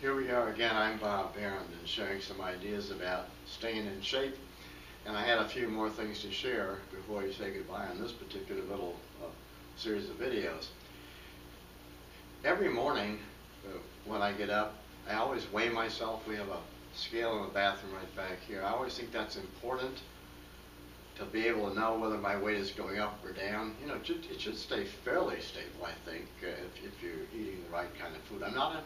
Here we are again. I'm Bob Barron and sharing some ideas about staying in shape. And I had a few more things to share before you say goodbye on this particular little series of videos. Every morning when I get up, I always weigh myself. We have a scale in the bathroom right back here. I always think that's important to be able to know whether my weight is going up or down. You know, it should stay fairly stable, I think, if you're eating the right kind of food. I'm not a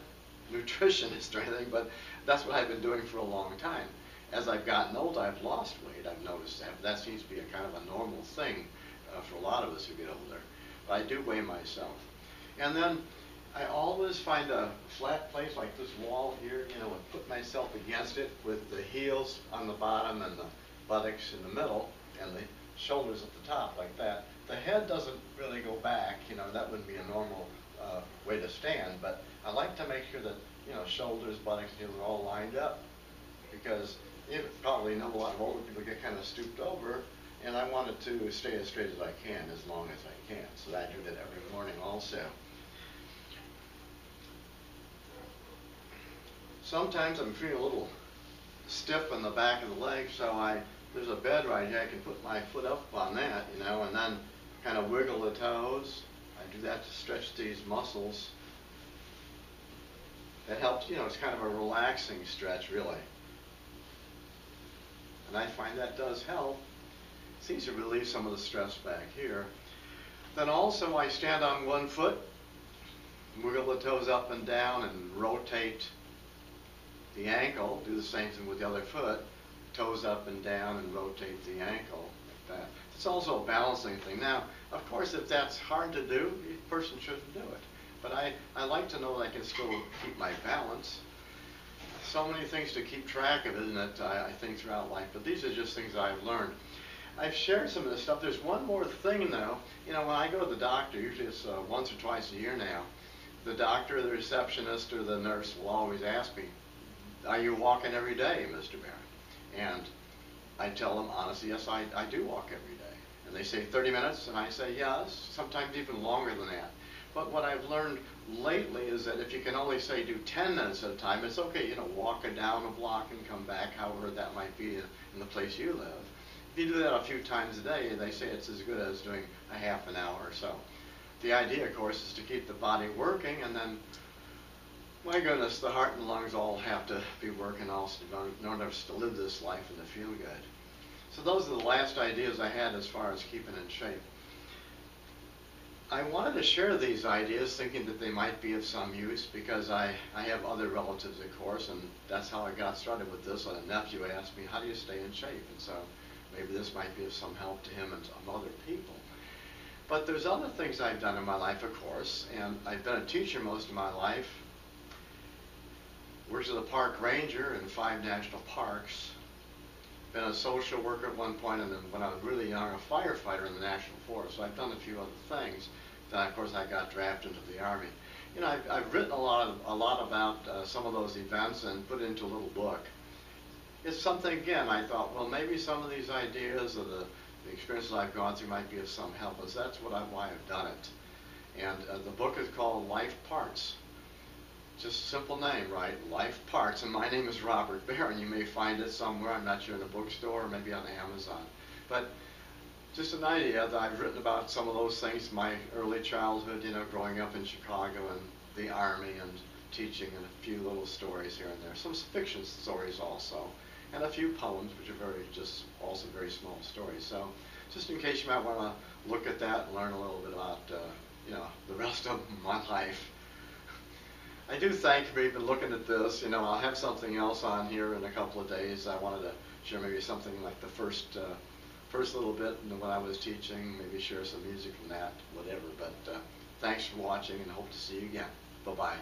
nutritionist or anything, but that's what I've been doing for a long time. As I've gotten older, I've lost weight. I've noticed that. That seems to be a kind of a normal thing for a lot of us who get older. But I do weigh myself. And then I always find a flat place like this wall here, you know, and put myself against it with the heels on the bottom and the buttocks in the middle and the shoulders at the top like that. The head doesn't really go back, you know, that wouldn't be a normal way to stand, but I like to make sure that, you know, shoulders, buttocks, heels are all lined up, because you probably know a lot of older people get kind of stooped over, and I want it to stay as straight as I can, as long as I can. So I do that every morning also. Sometimes I'm feeling a little stiff in the back of the leg, so there's a bed right here. I can put my foot up on that, you know, and then kind of wiggle the toes. I do that to stretch these muscles. It helps, you know, it's kind of a relaxing stretch, really. And I find that does help. It seems to relieve some of the stress back here. Then also I stand on one foot, wiggle the toes up and down, and rotate the ankle. Do the same thing with the other foot. Toes up and down and rotate the ankle like that. It's also a balancing thing. Now, of course, if that's hard to do, a person shouldn't do it. But I like to know that I can still keep my balance. So many things to keep track of, isn't it, I think, throughout life. But these are just things I've learned. I've shared some of this stuff. There's one more thing, though. You know, when I go to the doctor, usually it's once or twice a year now, the doctor, the receptionist, or the nurse will always ask me, "Are you walking every day, Mr. Barron?" And I tell them honestly, yes, I do walk every day. And they say 30 minutes, and I say yes, sometimes even longer than that. But what I've learned lately is that if you can only say do 10 minutes at a time, it's okay, you know, walk down a block and come back, however that might be in the place you live. If you do that a few times a day, they say it's as good as doing a half an hour or so. The idea, of course, is to keep the body working, and then, my goodness, the heart and lungs all have to be working also in order to live this life and to feel good. So those are the last ideas I had as far as keeping in shape. I wanted to share these ideas thinking that they might be of some use, because I have other relatives, of course, and that's how I got started with this. A nephew asked me, how do you stay in shape? And so maybe this might be of some help to him and some other people. But there's other things I've done in my life, of course, and I've been a teacher most of my life. Worked as a park ranger in 5 national parks. Been a social worker at one point, and then when I was really young, a firefighter in the National Forest. So I've done a few other things. Then, of course, I got drafted into the Army. You know, I've written a lot about some of those events and put it into a little book. It's something, again, I thought, well, maybe some of these ideas or the experiences I've gone through might be of some help. And so that's why I've done it. And the book is called Life Parts. Just a simple name, right? Life Parts. And my name is Robert Barron. You may find it somewhere. I'm not sure, in a bookstore or maybe on Amazon. But just an idea that I've written about some of those things, my early childhood, you know, growing up in Chicago and the Army and teaching, and a few little stories here and there. Some fiction stories also. And a few poems, which are also very small stories. So just in case you might want to look at that and learn a little bit about, you know, the rest of my life. I do thank you for even looking at this. You know, I'll have something else on here in a couple of days. I wanted to share maybe something like the first little bit when I was teaching, maybe share some music from that, whatever. But thanks for watching, and hope to see you again. Bye-bye.